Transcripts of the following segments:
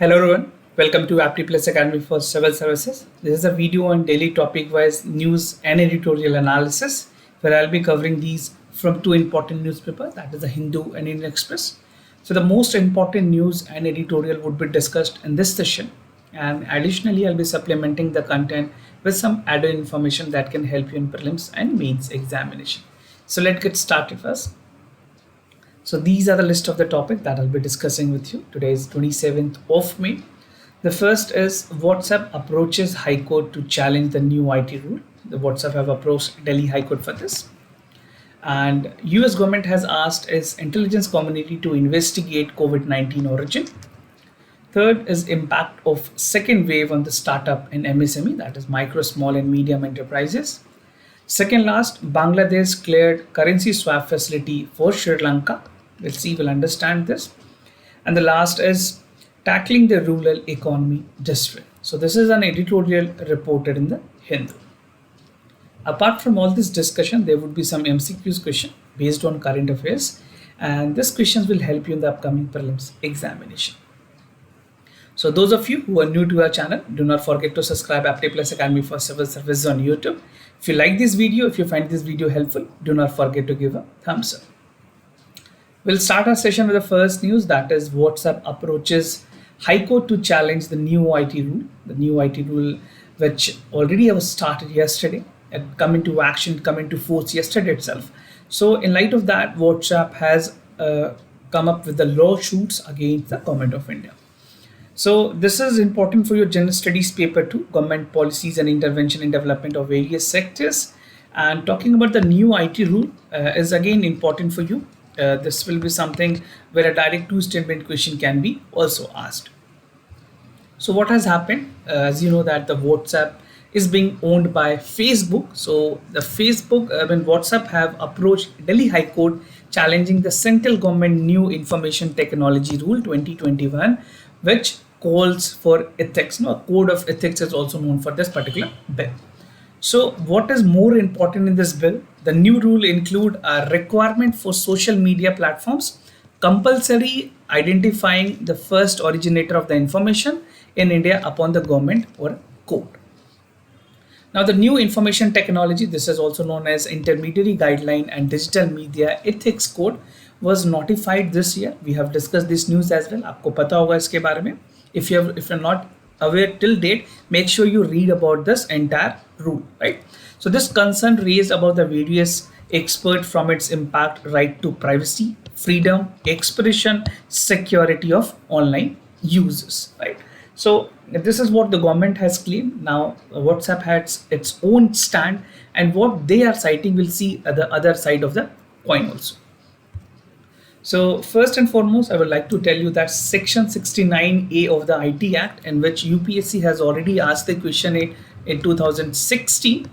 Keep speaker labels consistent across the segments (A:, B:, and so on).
A: Hello everyone, welcome to Apti Plus Academy for Civil Services. This is a video on daily topic-wise news and editorial analysis where I'll be covering these from two important newspapers, that is the Hindu and Indian Express. So the most important news and editorial would be discussed in this session, and additionally I'll be supplementing the content with some added information that can help you in prelims and mains examination. So let's get started first. So these are the list of the topic that I'll be discussing with you. Today is 27th of May. The first is WhatsApp approaches High Court to challenge the new IT rule. The WhatsApp have approached Delhi High Court for this. And US government has asked its intelligence community to investigate COVID-19 origin. Third is impact of second wave on the startup and MSME, that is micro, small and medium enterprises. Second last, Bangladesh cleared currency swap facility for Sri Lanka. We'll understand this. And the last is tackling the rural economy district. So this is an editorial reported in the Hindu. Apart from all this discussion, there would be some MCQs question based on current affairs, and these questions will help you in the upcoming prelims examination. So those of you who are new to our channel, do not forget to subscribe Apti Plus Academy for Civil Services on YouTube. If you like this video, if you find this video helpful, do not forget to give a thumbs up. We'll start our session with the first news, that is WhatsApp approaches High Court to challenge the new IT rule. The new IT rule, which already was started yesterday and come into action, come into force yesterday itself. So in light of that, WhatsApp has come up with the lawsuits against the Government of India. So this is important for your general studies paper 2, government policies and intervention in development of various sectors. And talking about the new IT rule is again important for you. This will be something where a direct two statement question can be also asked. So what has happened? As you know that the WhatsApp is being owned by Facebook. So the when WhatsApp have approached Delhi High Court challenging the central government new information technology rule 2021, which calls for ethics. No, a code of ethics is also known for this particular bill. So what is more important in this bill? The new rule include a requirement for social media platforms compulsory identifying the first originator of the information in India upon the government or court. Now the new information technology, this is also known as Intermediary Guideline and Digital Media Ethics Code, was notified this year. We have discussed this news as well. आपको पता होगा इसके बारे में. If you're not aware till date, make sure you read about this entire rule, right? So this concern raised about the various expert from its impact right to privacy, freedom, expression, security of online users, right? So this is what the government has claimed. Now WhatsApp has its own stand, and what they are citing, we'll see at the other side of the coin also. So first and foremost, I would like to tell you that Section 69A of the IT Act, in which UPSC has already asked the question in 2016.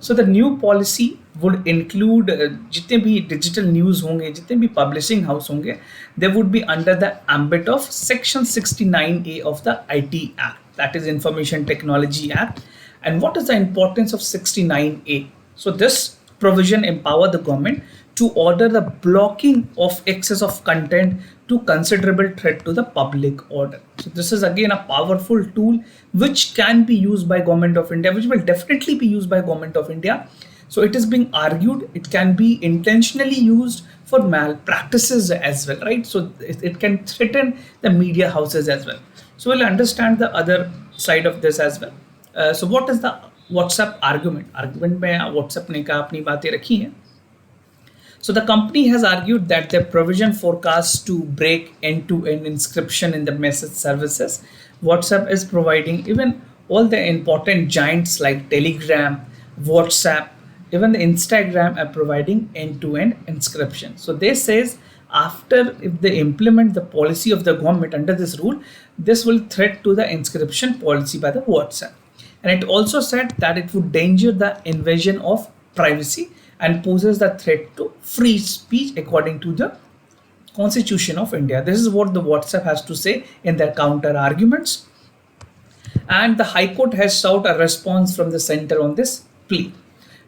A: So the new policy would include जितने भी digital news होंगे, जितने भी publishing house होंगे, they would be under the ambit of Section 69A of the IT Act, that is Information Technology Act. And what is the importance of 69A? So this provision empower the government to order the blocking of excess of content to considerable threat to the public order. So this is again a powerful tool which can be used by Government of India, which will definitely be used by Government of India. So it is being argued it can be intentionally used for malpractices as well, right? So it can threaten the media houses as well. So we'll understand the other side of this as well. So what is the WhatsApp argument? Argument में WhatsApp ने कहा अपनी बातें रखी हैं. So the company has argued that their provision forecasts to break end-to-end encryption in the message services. WhatsApp is providing, even all the important giants like Telegram, WhatsApp, even the Instagram are providing end-to-end encryption. So they says after if they implement the policy of the government under this rule, this will threat to the encryption policy by the WhatsApp. And it also said that it would danger the invasion of privacy and poses the threat to free speech according to the Constitution of India. This is what the WhatsApp has to say in their counter arguments. And the High Court has sought a response from the center on this plea.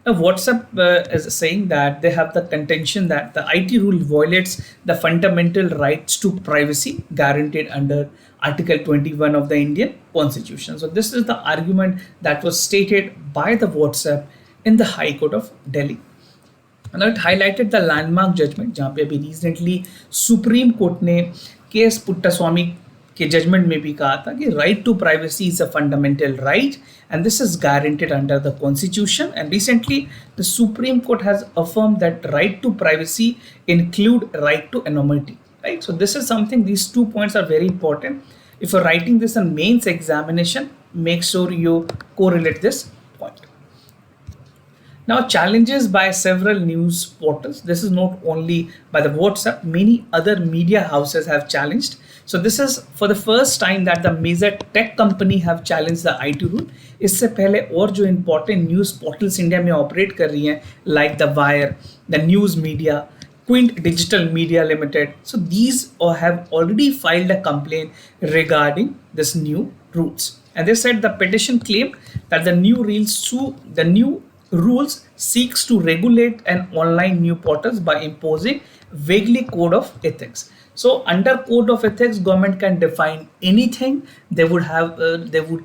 A: Now, WhatsApp is saying that they have the contention that the IT rule violates the fundamental rights to privacy guaranteed under Article 21 of the Indian Constitution. So, this is the argument that was stated by the WhatsApp in the High Court of Delhi. Now it highlighted the landmark judgment जहाँ पे अभी recently supreme court ने के S Puttaswamy के judgement में भी कहा था कि right to privacy is a fundamental right and this is guaranteed under the constitution and recently the supreme court has affirm that right to privacy include right to anonymity, right? So this is something, these 2 points are very important. If you're writing this in mains examination, make sure you correlate this point. Now, challenges by several news portals. This is not only by the WhatsApp, many other media houses have challenged. So this is for the first time that the major tech company have challenged the IT rule. इससे पहले और जो important news portals India में operate कर रही हैं, like the Wire, the News Media, Quint Digital Media Limited. So these have already filed a complaint regarding this new rules. And they said the petition claimed that the new rules seeks to regulate an online new portals by imposing vaguely code of ethics. So under code of ethics, government can define anything. They would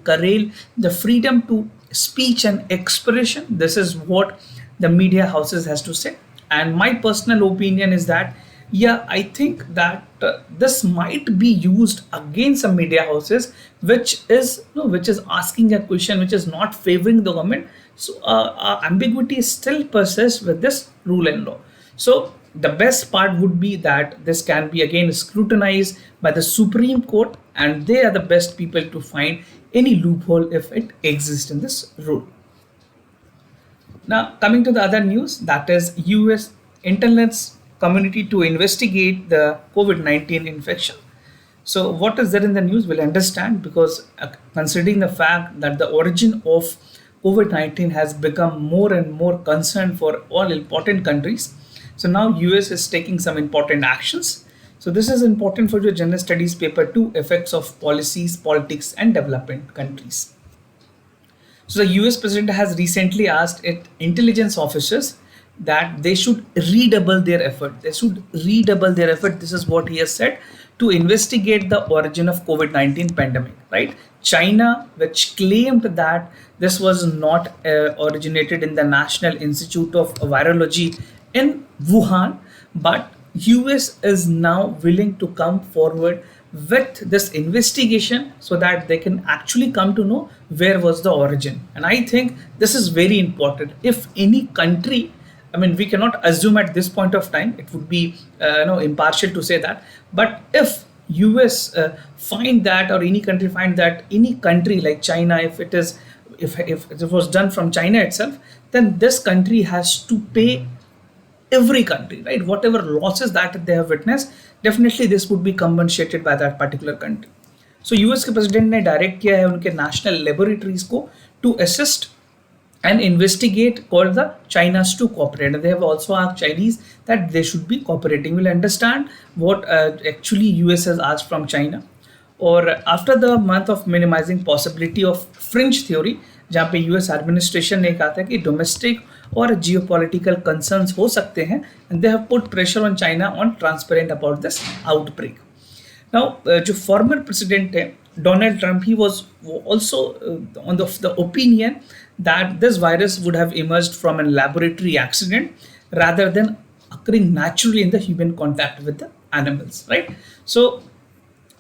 A: curtail the freedom to speech and expression. This is what the media houses has to say. And my personal opinion is that, yeah, I think that this might be used against some media houses, which is asking a question which is not favoring the government. So ambiguity still persists with this rule and law. So the best part would be that this can be again scrutinized by the Supreme Court, and they are the best people to find any loophole if it exists in this rule. Now, coming to the other news, that is US intelligence community to investigate the COVID-19 infection. So what is there in the news? We'll understand, because considering the fact that the origin of COVID-19 has become more and more concern for all important countries. So now US is taking some important actions. So this is important for your general studies paper 2, effects of policies, politics and development countries. So the US president has recently asked intelligence officers that they should redouble their effort. This is what he has said, to investigate the origin of COVID-19 pandemic, right? China, which claimed that this was not originated in the National Institute of Virology in Wuhan, but US is now willing to come forward with this investigation so that they can actually come to know where was the origin. And I think this is very important. If any country, I mean, we cannot assume at this point of time, it would be impartial to say that, but if US find that, or any country find that any country like China, if it was done from China itself, then this country has to pay every country, right? Whatever losses that they have witnessed, definitely this would be compensated by that particular country. So US के president ने direct किया है उनके national laboratories को to assist and investigate, called the China's to cooperate. And they have also asked Chinese that they should be cooperating. We'll understand what actually US has asked from China. Or after the month of minimizing possibility of fringe theory, जहाँ पे US administration ने कहा था कि domestic और geopolitical concerns हो सकते हैं, and they have put pressure on China on transparent about this outbreak. Now, जो former president है Donald Trump, he was also on the opinion that this virus would have emerged from a laboratory accident rather than occurring naturally in the human contact with the animals, right? So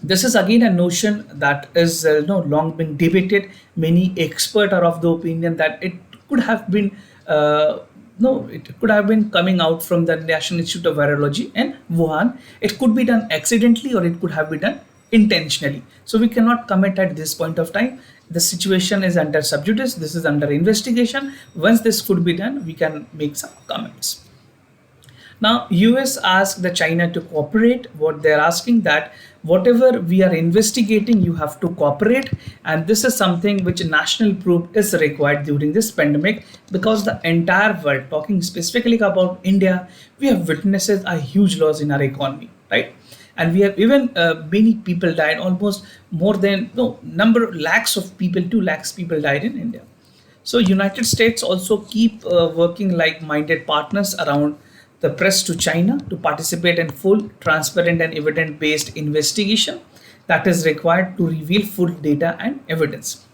A: this is again a notion that is long been debated. Many experts are of the opinion that it could have been it could have been coming out from the National Institute of Virology in Wuhan. It could be done accidentally or it could have been done intentionally. So we cannot comment at this point of time. The situation is under sub judice. This is under investigation. Once this could be done, we can make some comments. Now, US asked the China to cooperate. What they're asking that whatever we are investigating, you have to cooperate. And this is something which national proof is required during this pandemic, because the entire world, talking specifically about India, we have witnessed a huge loss in our economy, right? And we have even many people died, almost more than lakhs of people, 2 lakhs people died in India. So United States also keep working like-minded partners around the press to China to participate in full, transparent and evidence-based investigation that is required to reveal full data and evidence.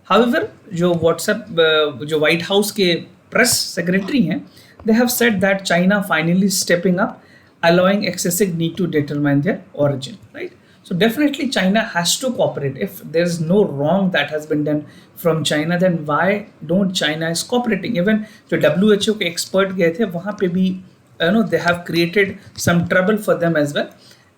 A: However, जो WhatsApp जो white house के press secretary हैं, they have said that China finally stepping up, allowing excessive need to determine their origin, right? So definitely China has to cooperate. If there is no wrong that has been done from China, then why don't China is cooperating? Even जो WHO के expert गए थे वहाँ पे भी they have created some trouble for them as well,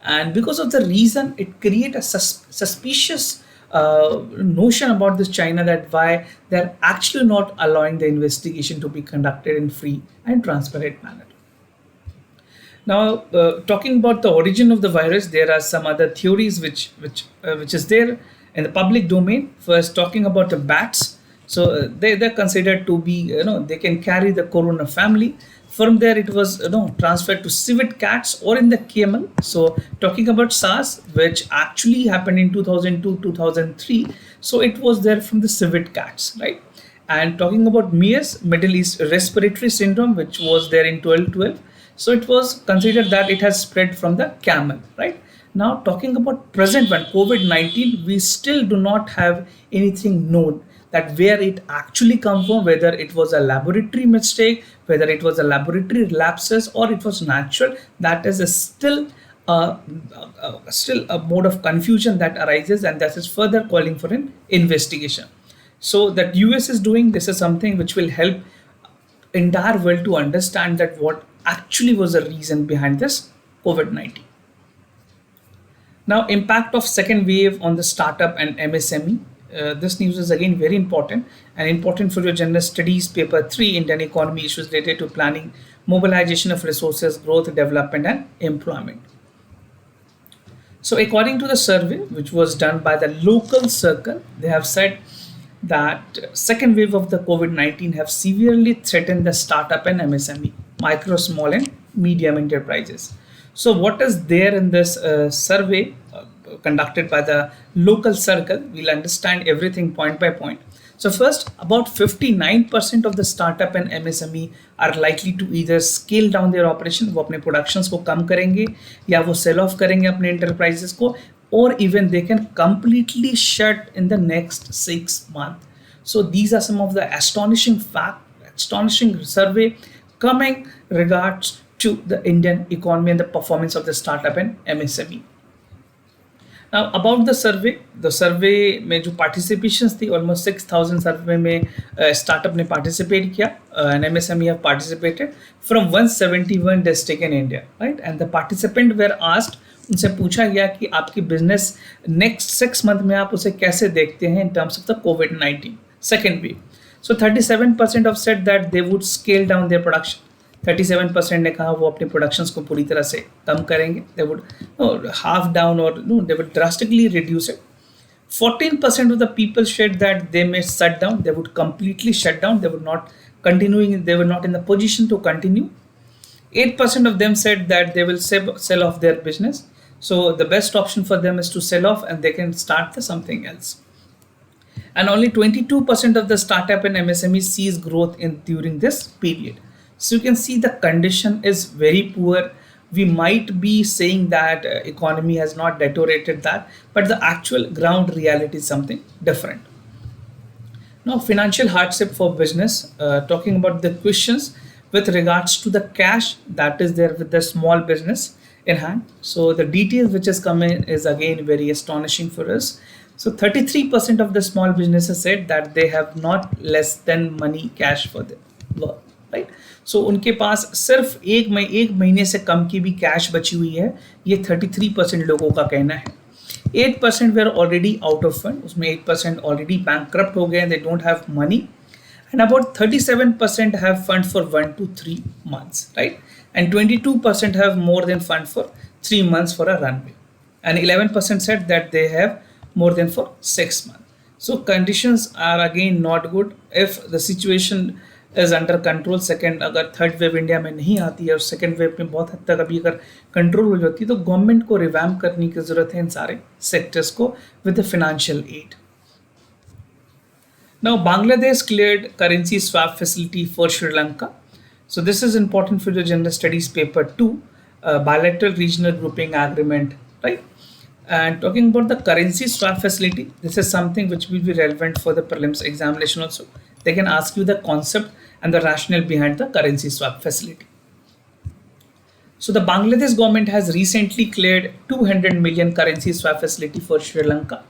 A: and because of the reason it create a suspicious notion about this China, that why they're actually not allowing the investigation to be conducted in free and transparent manner. Now, talking about the origin of the virus, there are some other theories which is there in the public domain. First, talking about the bats, so they're considered to be, they can carry the corona family. From there, it was transferred to civet cats or in the camel. So talking about SARS, which actually happened in 2002-2003, so it was there from the civet cats, right? And talking about MERS, Middle East Respiratory Syndrome, which was there in 2012, so it was considered that it has spread from the camel, right? Now talking about present one, COVID-19, we still do not have anything known that where it actually come from, whether it was a laboratory mistake, whether it was a laboratory lapses, or it was natural. That is still a mode of confusion that arises, and that is further calling for an investigation. So that US is doing this is something which will help entire world to understand that what actually was the reason behind this COVID-19. Now, impact of second wave on the startup and MSME. This news is again very important and important for your general studies paper 3, Indian economy issues related to planning, mobilization of resources, growth, development and employment. So according to the survey which was done by the local circle, they have said that second wave of the COVID-19 have severely threatened the startup and MSME, micro, small and medium enterprises. So what is there in this survey conducted by the local circle? We'll understand everything point by point. So first, about 59% of the startup and MSME are likely to either scale down their operation, वो अपने productions को कम करेंगे या वो sell off करेंगे अपने enterprises को, or even they can completely shut in the next 6 months. So these are some of the astonishing survey coming regards to the Indian economy and the performance of the startup and MSME. Now about the survey में जो participations थी, almost 6,000 survey में startup ने participate किया and MSME have participated from 171 district in India, right? And the participant were asked, उनसे पूछा गया कि आपकी business next 6 month में आप उसे कैसे देखते हैं in terms of the COVID-19 second wave. So 37% have said that they would scale down their production. 37% ने कहा वो अपने प्रोडक्शंस को पूरी तरह से कम करेंगे. They would half down or they would drastically reduce it. 14% of the people said that they may shut down. They would completely shut down. They would not continuing. They were not in the position to continue. 8% of them said that they will sell off their business. So the best option for them is to sell off and they can start something else. And only 22% of the startup and MSME sees growth during this period. So you can see the condition is very poor. We might be saying that economy has not deteriorated that, but the actual ground reality is something different. Now, financial hardship for business, talking about the questions with regards to the cash that is there with the small business in hand. So the details which is coming is again very astonishing for us. So 33% of the small businesses said that they have not less than money cash for the work, right? So उनके पास सिर्फ एक महीने से कम की भी cash बची हुई है, ये 33% लोगों का कहना है. 8% were already out of fund, उसमें 8% already bankrupt हो गए, they don't have money, and about 37% have fund for 1 to 3 months, right? And 22% have more than fund for 3 months for a runway, and 11% said that they have more than for 6 months. So conditions are again not good. If the situation is under control, second अगर third wave India में नहीं आती है और second wave में बहुत हद तक अभी अगर कंट्रोल हो जाती है, तो गवर्नमेंट को रिवैम्प करने की जरूरत है इन सारे सेक्टर्स को with the financial aid. Now, Bangladesh cleared currency swap facility for Sri Lanka. So, this is important for the general studies paper 2, bilateral regional grouping agreement, right? And talking about the currency swap facility, this is something which will be relevant for the prelims examination also. They can ask you the concept and the rationale behind the currency swap facility. So the Bangladesh government has recently cleared 200 million currency swap facility for Sri Lanka.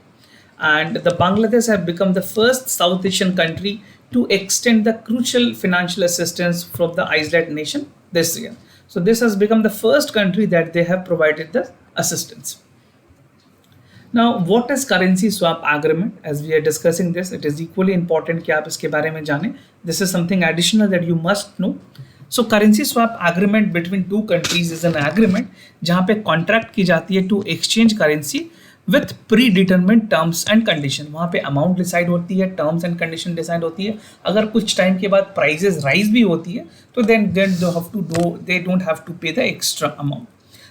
A: And the Bangladesh have become the first South Asian country to extend the crucial financial assistance from the island nation this year. So this has become the first country that they have provided the assistance. Now, what is currency swap agreement? As we are discussing this, it is equally important कि आप इसके बारे में जानें. This is something additional that you must know. So, currency swap agreement between two countries is an agreement जहाँ पे contract की जाती है to exchange currency with predetermined terms and condition. वहाँ पे amount decide होती है, terms and condition decide होती है. अगर कुछ time के बाद prices rise भी होती है, तो then they don't have to pay the extra amount.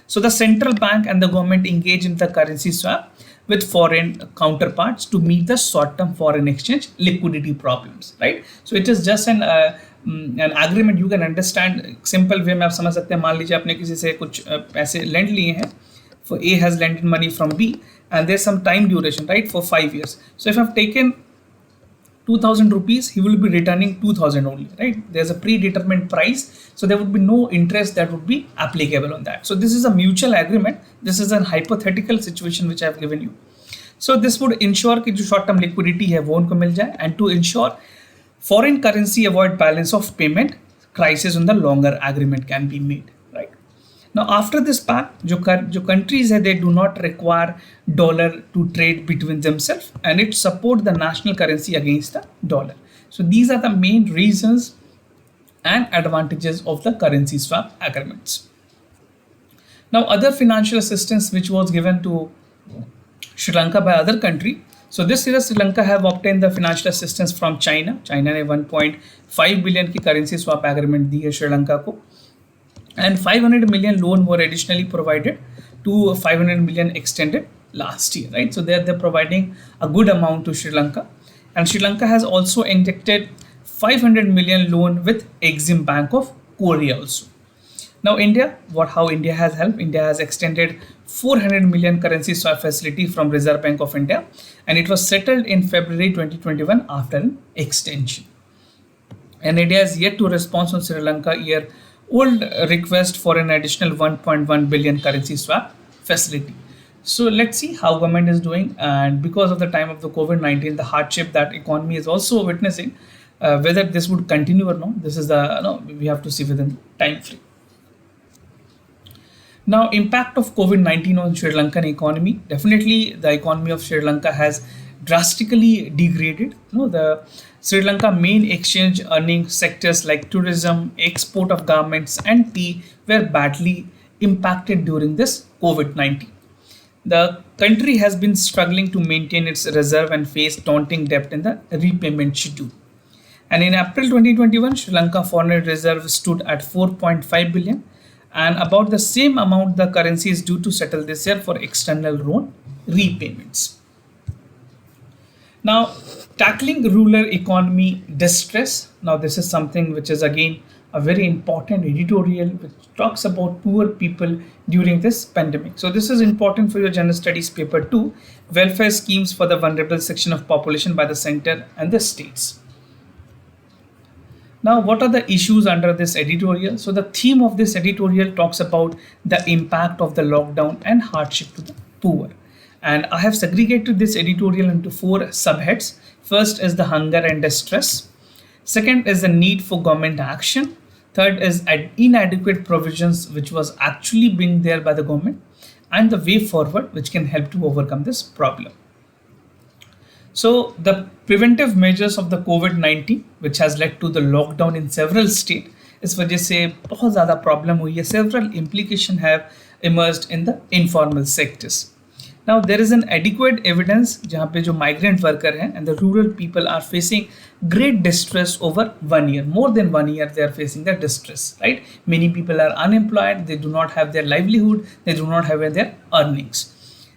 A: So the central bank and the government engage in the currency swap with foreign counterparts to meet the short-term foreign exchange liquidity problems, right? So it is just an agreement. You can understand simple way में आप समझ सकते हैं. मान लीजिए आपने किसी से कुछ पैसे lend लिए हैं. For A has lent money from B, and there's some time duration, right, for 5 years. So if I've taken 2,000 rupees, he will be returning 2,000 only, right? There's a predetermined price, so there would be no interest that would be applicable on that. So this is a mutual agreement. This is a hypothetical situation which I have given you. So this would ensure कि जो short term liquidity है वो उनको मिल जाए, and to ensure foreign currency avoid balance of payment crisis on the longer agreement can be made, right? Now after this pact, जो countries है, they do not require dollar to trade between themselves, and it support the national currency against the dollar. So these are the main reasons and advantages of the currency swap agreements. Now other financial assistance which was given to Sri Lanka by other country. So this year Sri Lanka have obtained the financial assistance from China. China ने 1.5 billion की currency swap agreement दी है Sri Lanka को. And 500 million loan were additionally provided to 500 million extended last year, right? So they're providing a good amount to Sri Lanka, and Sri Lanka has also injected 500 million loan with Exim Bank of Korea also. Now India, how India has helped? India has extended 400 million currency swap facility from Reserve Bank of India, and it was settled in February 2021 after an extension. And India has yet to respond on Sri Lanka year-old request for an additional 1.1 billion currency swap facility. So let's see how government is doing, and because of the time of the COVID-19, the hardship that economy is also witnessing, whether this would continue or not, this is we have to see within the time frame. Now, impact of COVID-19 on Sri Lankan economy. Definitely, the economy of Sri Lanka has drastically degraded. The Sri Lanka main exchange earning sectors like tourism, export of garments, and tea were badly impacted during this COVID-19. The country has been struggling to maintain its reserve and face daunting debt in the repayment schedule. And in April 2021, Sri Lanka foreign reserve stood at 4.5 billion, and about the same amount the currency is due to settle this year for external loan repayments. Now, tackling rural economy distress. Now, this is something which is again a very important editorial which talks about poor people during this pandemic. So this is important for your general studies paper 2, welfare schemes for the vulnerable section of population by the center and the states. Now, what are the issues under this editorial? So the theme of this editorial talks about the impact of the lockdown and hardship to the poor. And I have segregated this editorial into 4 subheads. First is the hunger and distress. Second is the need for government action. Third is inadequate provisions which was actually being there by the government, and the way forward which can help to overcome this problem. So the preventive measures of the COVID-19 which has led to the lockdown in several states, इस वजह से बहुत ज़्यादा problem हुई है. Several implications have emerged in the informal sectors. Now there is an adequate evidence जहाँ पे जो migrant worker हैं and the rural people are facing great distress over 1 year. More than 1 year they are facing the distress, right? Many people are unemployed, they do not have their livelihood, they do not have their earnings.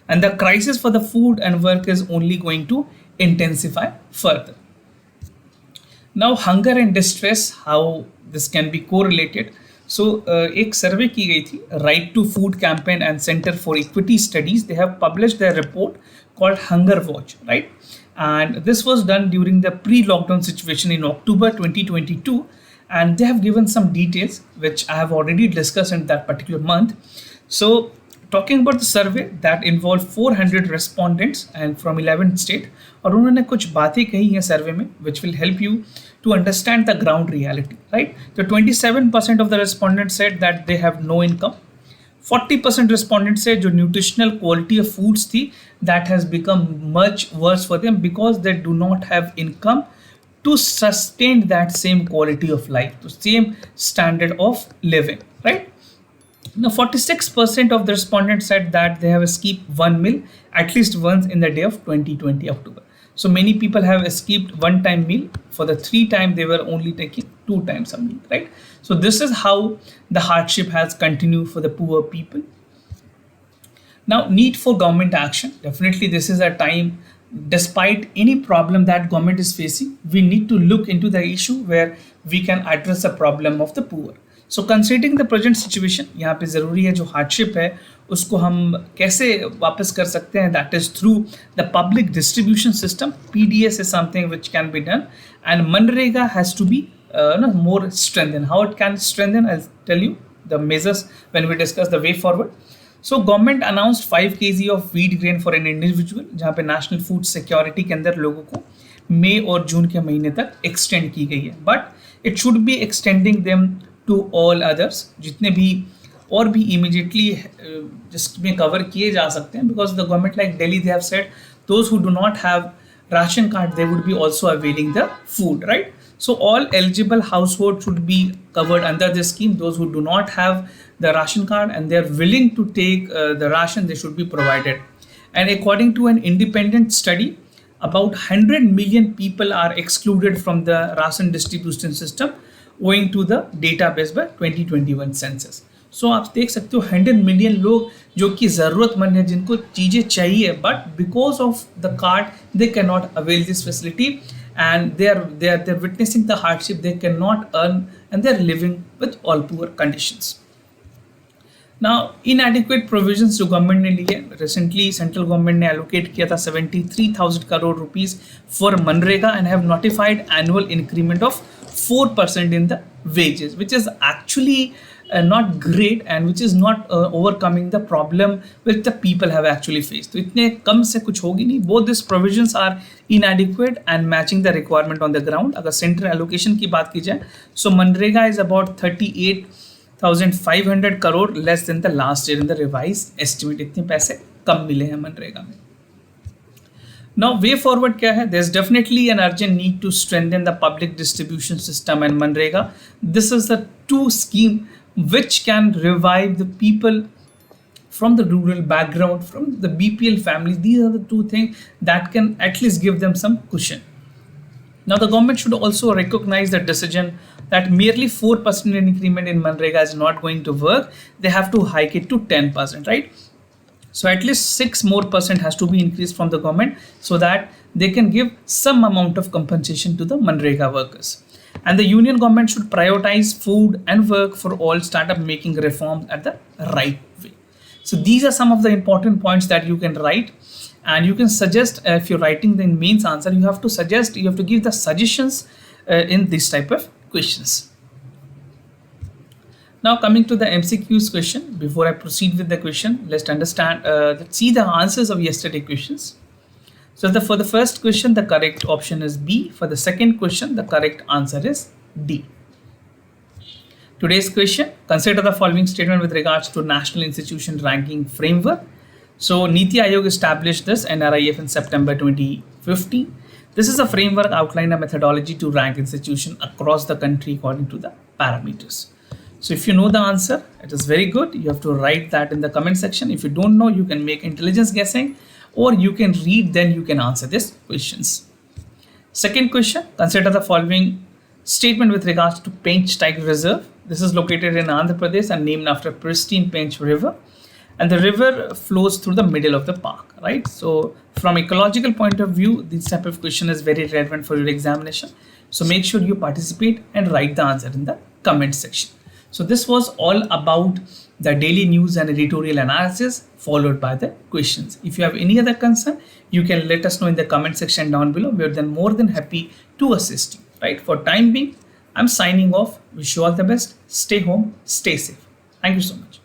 A: And the crisis for the food and work is only going to intensify further. Now, hunger and distress, how this can be correlated. So, एक सर्वे की गई थी, Right to Food Campaign and Center for Equity Studies. They have published their report called Hunger Watch, right? And this was done during the pre-lockdown situation in October 2022. And they have given some details which I have already discussed in that particular month. So, talking about the survey that involved 400 respondents and from 11 state, और उन्होंने कुछ बातें कही हैं सर्वे में which will help you to understand the ground reality, right? So 27% of the respondents said that they have no income. 40% respondents said जो nutritional quality of foods थी that has become much worse for them because they do not have income to sustain that same quality of life, the same standard of living, right? Now, 46% of the respondents said that they have skipped one meal at least once in the day of 2020 October. So many people have skipped one time meal. For the 3 times they were only taking 2 times a meal, right? So this is how the hardship has continued for the poor people. Now, need for government action. Definitely, this is a time, despite any problem that government is facing, we need to look into the issue where we can address the problem of the poor. So, considering the present situation, यहाँ पे ज़रूरी है जो hardship है उसको हम कैसे वापस कर सकते हैं, that is through the public distribution system. PDS is something which can be done, and Manrega has to be more strengthened. How it can strengthen, I'll tell you the measures when we discuss the way forward. So government announced 5 kg of wheat grain for an individual, जहाँ पे national food security के अंदर लोगों को मई और जून के महीने तक एक्सटेंड की गई है, but it should be extending them to all others, जितने भी और भी इमीडिएटली जिसमें कवर किए जा सकते हैं, because the government like Delhi they have said those who do not have ration card they would be also availing the food, right? So all eligible households should be covered under this scheme. Those who do not have the ration card and they are willing to take the ration, they should be provided. And according to an independent study, about 100 million people are excluded from the ration distribution system owing to the database by 2021 census. सो आप देख सकते हो 100 million लोग जो कि ज़रूरतमंद है, जिनको चीज़ें चाहिए, but because of the card they can not avail this facility and they are witnessing the hardship, they can not earn and they are living with all poor conditions. Now inadequate provisions जो government ने लिए, recently central government ने allocate किया था 73,000 crore rupees for MNREGA and have notified annual increment of 4% in the wages, which is actually not great and which is not overcoming the problem which the people have actually faced. तो इतने कम से कुछ होगी नहीं. Both these provisions are inadequate and matching the requirement on the ground. अगर central allocation की बात की जाए, so Manrega is about 38,500 crore less than the last year in the revised estimate. इतने पैसे कम मिले हैं मनरेगा में. Now, way forward क्या है? There's definitely an urgent need to strengthen the public distribution system and Manrega. This is the two scheme which can revive the people from the rural background, from the BPL families. These are the two things that can at least give them some cushion. Now, the government should also recognize the decision that merely 4% increment in Manrega is not going to work. They have to hike it to 10%, right? So at least 6% has to be increased from the government so that they can give some amount of compensation to the Manrega workers. And the union government should prioritize food and work for all, startup making reforms at the right way. So these are some of the important points that you can write, and you can suggest if you're writing the mains answer, you have to give the suggestions in this type of questions. Now coming to the MCQs question, before I proceed with the question, let's understand, let's see the answers of yesterday questions. So for the first question, the correct option is B. For the second question, the correct answer is D. Today's question, consider the following statement with regards to National Institution Ranking Framework. So Niti Aayog established this NRIF in September 2015. This is a framework outlining a methodology to rank institutions across the country according to the parameters. So if you know the answer, it is very good. You have to write that in the comment section. If you don't know, you can make intelligence guessing, or you can read, then you can answer these questions. Second question, consider the following statement with regards to Pench Tiger Reserve. This is located in Andhra Pradesh and named after pristine Pench River. and the river flows through the middle of the park, right? So from ecological point of view, this type of question is very relevant for your examination. So make sure you participate and write the answer in the comment section. So this was all about the daily news and editorial analysis followed by the questions. If you have any other concern, you can let us know in the comment section down below. We are then more than happy to assist you, right? For time being, I'm signing off. Wish you all the best. Stay home, stay safe. Thank you so much.